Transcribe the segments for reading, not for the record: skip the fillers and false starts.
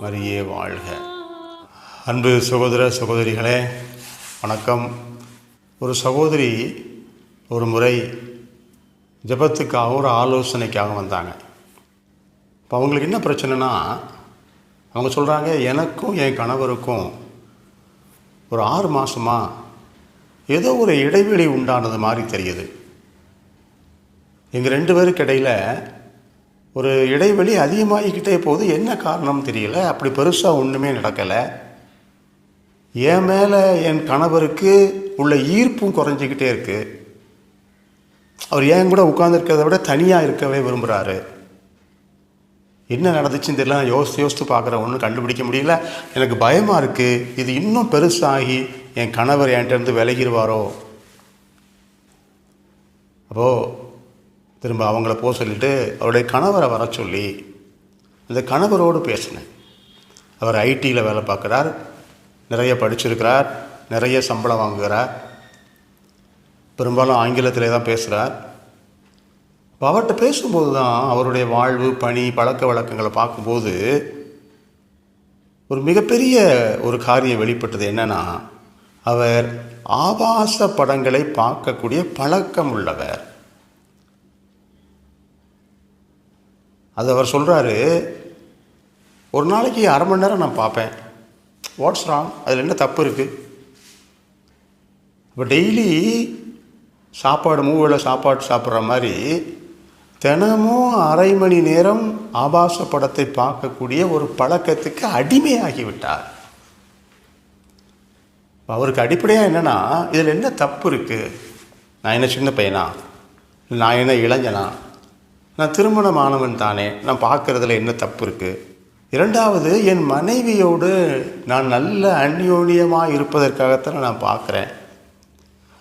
மரியே வாழ்க. அன்பு சகோதர சகோதரிகளே வணக்கம். ஒரு சகோதரி ஒரு முறை ஜெபத்துக்காக ஒரு ஆலோசனைக்காக வந்தாங்க. இப்போ அவங்களுக்கு என்ன பிரச்சனைனா, அவங்க சொல்கிறாங்க, எனக்கும் என் கணவருக்கும் ஒரு 6 மாதமாக ஏதோ ஒரு இடைவெளி உண்டானது மாதிரி தெரியுது. எங்கள் 2 பேருக்கு இடையில் ஒரு இடைவெளி அதிகமாகிக்கிட்டே போகுது. என்ன காரணம் தெரியல. அப்படி பெருசாக ஒன்றுமே நடக்கலை. என் மேலே என் கணவருக்கு உள்ள ஈர்ப்பும் குறைஞ்சிக்கிட்டே இருக்குது. அவர் என் கூட உட்கார்ந்துருக்கிறத விட தனியாக இருக்கவே விரும்புகிறாரு. என்ன நடந்துச்சுன்னு தெரியல. நான் யோசித்து பார்க்குறேன், ஒன்றும் கண்டுபிடிக்க முடியல. எனக்கு பயமாக இருக்குது. இது இன்னும் பெருசாகி என் கணவர் என்கிட்டருந்து விலகிடுவாரோ. அப்போது திரும்ப அவங்கள போக சொல்லிவிட்டு அவருடைய கணவரை வர சொல்லி அந்த கணவரோடு பேசினேன். அவர் ஐடியில் வேலை பார்க்குறார், நிறைய படிச்சிருக்கிறார், நிறைய சம்பளம் வாங்குகிறார், பெரும்பாலும் ஆங்கிலத்திலே தான் பேசுகிறார். இப்போ அவர்கிட்ட பேசும்போது தான் அவருடைய வாழ்வு, பணி, பழக்க வழக்கங்களை பார்க்கும்போது ஒரு மிகப்பெரிய ஒரு காரியம் வெளிப்பட்டது. என்னென்னா, அவர் ஆபாச படங்களை பார்க்கக்கூடிய பழக்கம் உள்ளவர். அது அவர் சொல்கிறாரு, ஒரு நாளைக்கு 1/2 மணி நேரம் நான் பார்ப்பேன். What's wrong? அதில் என்ன தப்பு இருக்குது? இப்போ டெய்லி சாப்பாடு 3 வேளை சாப்பாடு சாப்பிட்ற மாதிரி தினமும் 1/2 மணி நேரம் ஆபாச படத்தை பார்க்கக்கூடிய ஒரு பழக்கத்துக்கு அடிமையாகிவிட்டார். அவருக்கு அடிப்படையாக என்னென்னா, இதில் என்ன தப்பு இருக்குது? நான் என்ன சின்ன பையனா? நான் என்ன இளைஞனா? நான் திருமணமானவன் தானே. நான் பார்க்குறதுல என்ன தப்பு இருக்குது? 2வது, என் மனைவியோடு நான் நல்ல அந்யோன்யமாக இருப்பதற்காகத்தானே நான் பார்க்குறேன்.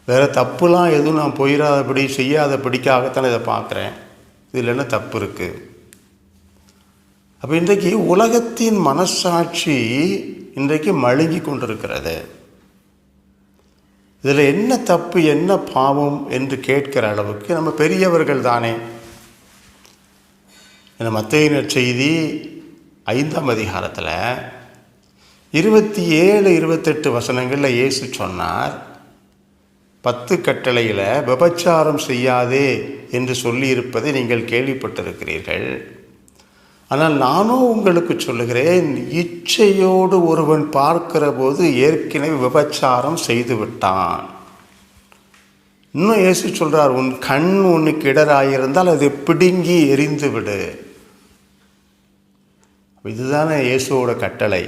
வேறு தப்புலாம் எதுவும் நான் போயிடாதபடி செய்யாதபடிக்காகத்தானே இதை பார்க்குறேன். இதில் என்ன தப்பு இருக்குது? அப்போ இன்றைக்கு உலகத்தின் மனசாட்சி இன்றைக்கு மழுங்கி கொண்டிருக்கிறது. இதில் என்ன தப்பு, என்ன பாவம் என்று கேட்கிற அளவுக்கு நம்ம பெரியவர்கள் தானே. மத்தேயு நற்செய்தி 5ஆம் அதிகாரத்தில் 27, 28 வசனங்களில் இயேசு சொன்னார், 10 கட்டளையில் விபச்சாரம் செய்யாதே என்று சொல்லியிருப்பதை நீங்கள் கேள்விப்பட்டிருக்கிறீர்கள். ஆனால் நானும் உங்களுக்கு சொல்லுகிறேன், இச்சையோடு ஒருவன் பார்க்கிற போது ஏற்கனவே விபச்சாரம் செய்து விட்டான். இன்னும் இயேசு சொல்கிறார், உன் கண் உனக்கு இடராயிருந்தால் அதை பிடுங்கி எரிந்து விடு. இதுதானே இயேசுவோட கட்டளை.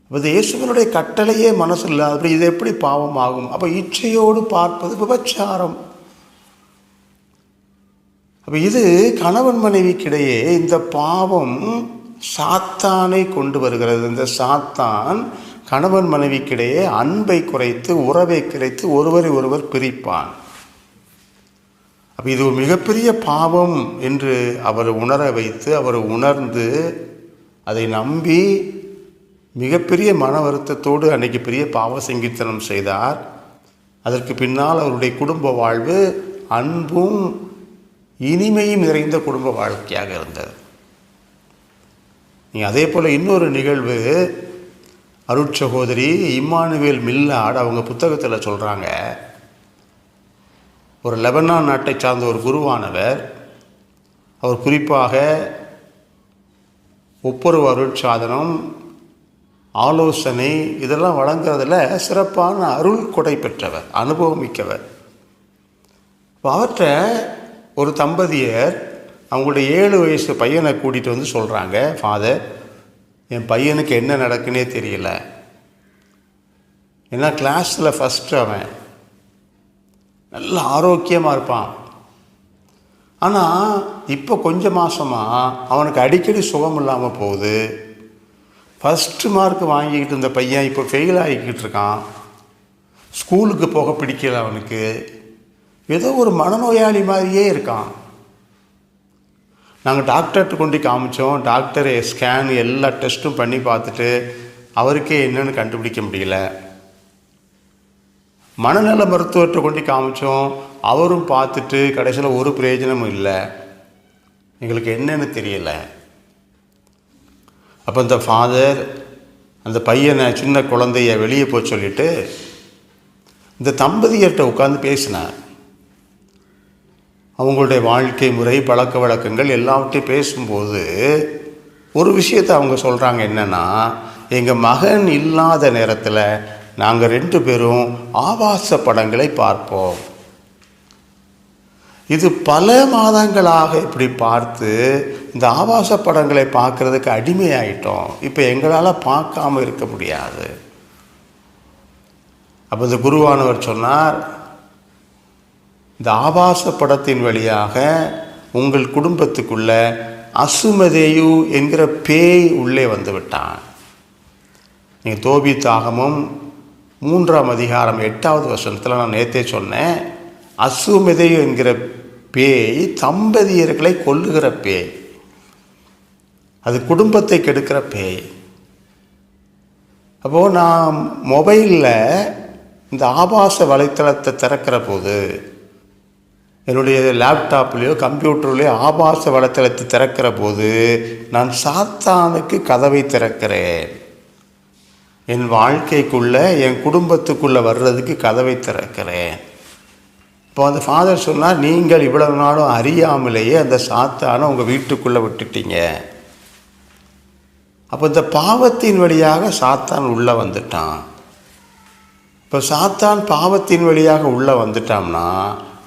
அப்போ இயேசுவனுடைய கட்டளையே மனசில் இல்லை. அப்படி இது எப்படி பாவம் ஆகும்? அப்போ இச்சையோடு பார்ப்பது விபச்சாரம். அப்போ இது கணவன் மனைவிக்கிடையே இந்த பாவம் சாத்தானை கொண்டு வருகிறது. இந்த சாத்தான் கணவன் மனைவிக்கிடையே அன்பை குறைத்து, உறவை குறைத்து, ஒருவரை ஒருவர் பிரிப்பான். அப்போ இது ஒரு மிகப்பெரிய பாவம் என்று அவர் உணர வைத்து, அவர் உணர்ந்து அதை நம்பி மிகப்பெரிய மன வருத்தத்தோடு அன்றைக்கி பெரிய பாவ சங்கீர்த்தனம் செய்தார். அதற்கு பின்னால் அவருடைய குடும்ப வாழ்வு அன்பும் இனிமையும் நிறைந்த குடும்ப வாழ்க்கையாக இருந்தது. நீங்கள் அதே போல் இன்னொரு நிகழ்வு, அருட்சகோதரி இம்மானுவேல் மில்லாட் அவங்க புத்தகத்தில் சொல்கிறாங்க, ஒரு லெபனான் நாட்டை சார்ந்த ஒரு குருவானவர், அவர் குறிப்பாக ஒப்புரவு அருட்சாதனம், ஆலோசனை இதெல்லாம் வழங்குறதில் சிறப்பான அருள் கொடை பெற்றவர், அனுபவமிக்கவர். அவற்றை ஒரு தம்பதியர் அவங்களுடைய 7 வயசு பையனை கூட்டிகிட்டு வந்து சொல்கிறாங்க, ஃபாதர், என் பையனுக்கு என்ன நடக்குன்னே தெரியல. ஏன்னா கிளாஸில் ஃபஸ்ட்டு அவன் நல்ல ஆரோக்கியமாக இருப்பான். ஆனால் இப்போ கொஞ்சம் மாதமாக அவனுக்கு அடிக்கடி சுகம் இல்லாமல் போகுது. ஃபஸ்ட்டு மார்க் வாங்கிக்கிட்டு இருந்த பையன் இப்போ ஃபெயில் ஆகிக்கிட்டு இருக்கான். ஸ்கூலுக்கு போக பிடிக்கல அவனுக்கு. ஏதோ ஒரு மனநோயாளி மாதிரியே இருக்கான். நாங்கள் டாக்டர்கிட்ட கொண்டு காமிச்சோம். டாக்டர் ஸ்கேன் எல்லா டெஸ்ட்டும் பண்ணி பார்த்துட்டு அவருக்கே என்னென்னு கண்டுபிடிக்க முடியல. மனநல மருத்துவர்கிட்ட கொண்டு காமிச்சோம். அவரும் பார்த்துட்டு கடைசியில் ஒரு பிரயோஜனமும் இல்லை. எங்களுக்கு என்னன்னு தெரியல. அப்போ இந்த ஃபாதர் அந்த பையனை, சின்ன குழந்தைய வெளியே போய் சொல்லிவிட்டு இந்த தம்பதியர்கிட்ட உட்காந்து பேசினார். அவங்களுடைய வாழ்க்கை முறை, பழக்க வழக்கங்கள் எல்லாவற்றையும் பேசும்போது ஒரு விஷயத்தை அவங்க சொல்கிறாங்க. என்னென்னா, எங்கள் மகன் இல்லாத நேரத்தில் நாங்கள் 2 பேரும் ஆபாச படங்களை பார்ப்போம். இது பல மாதங்களாக இப்படி பார்த்து இந்த ஆபாச படங்களை பார்க்குறதுக்கு அடிமையாயிட்டோம். இப்போ எங்களால் பார்க்காம இருக்க முடியாது. அப்போ இந்த குருவானவர் சொன்னார், இந்த ஆபாச படத்தின் வழியாக உங்கள் குடும்பத்துக்குள்ள அசுமதேயு என்கிற பேய் உள்ளே வந்து விட்டான். நீங்கள் தோபித்தாகமும் 3ஆம் அதிகாரம் 8வது வசனத்தில் நான் நேற்றே சொன்னேன், அசுமதேயு என்கிற பேய் தம்பதியர்களை கொல்லுகிற பேய், அது குடும்பத்தை கெடுக்கிற பேய். அப்போது நான் மொபைலில் இந்த ஆபாச வலைத்தளத்தை திறக்கிற போது, என்னுடைய லேப்டாப்லேயோ கம்ப்யூட்டர்லேயோ ஆபாச வலைத்தளத்தை திறக்கிற போது நான் சாத்தானுக்கு கதவை திறக்கிறேன். என் வாழ்க்கைக்குள்ளே, என் குடும்பத்துக்குள்ளே வர்றதுக்கு கதவை திறக்கிறேன். இப்போ அந்த ஃபாதர் சொன்னார், நீங்கள் இவ்வளவு நாளும் அறியாமலேயே அந்த சாத்தானை உங்கள் வீட்டுக்குள்ளே விட்டுட்டீங்க. அப்போ இந்த பாவத்தின் வழியாக சாத்தான் உள்ளே வந்துட்டான். இப்போ சாத்தான் பாவத்தின் வழியாக உள்ளே வந்துட்டான்னா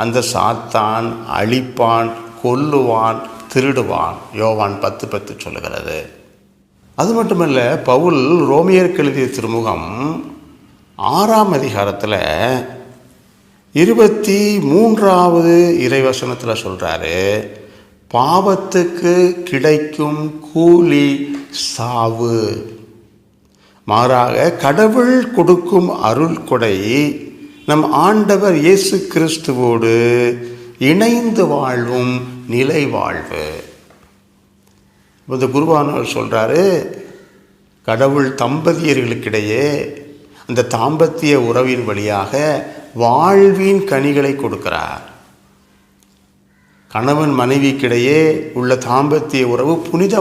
அந்த சாத்தான் அழிப்பான், கொல்லுவான், திருடுவான். யோவான் 10:10 சொல்லுகிறது. அது மட்டுமல்ல, பவுல் ரோமியருக்கு எழுதிய திருமுகம் 6ஆம் அதிகாரத்தில் 23வது இறைவசனத்தில் சொல்கிறாரு, பாவத்துக்கு கிடைக்கும் கூலி சாவு, மாறாக கடவுள் கொடுக்கும் அருள் கொடை நம் ஆண்டவர் இயேசு கிறிஸ்துவோடு இணைந்து வாழ்வும் நிலை வாழ்வு. இந்த குருவானவர் சொல்கிறாரு, கடவுள் தம்பதியர்களுக்கிடையே அந்த தாம்பத்திய உறவின் வழியாக வாழ்வின் கனிகளை கொடுக்கிறார். கணவன் மனைவிக்கிடையே உள்ள தாம்பத்திய உறவு புனித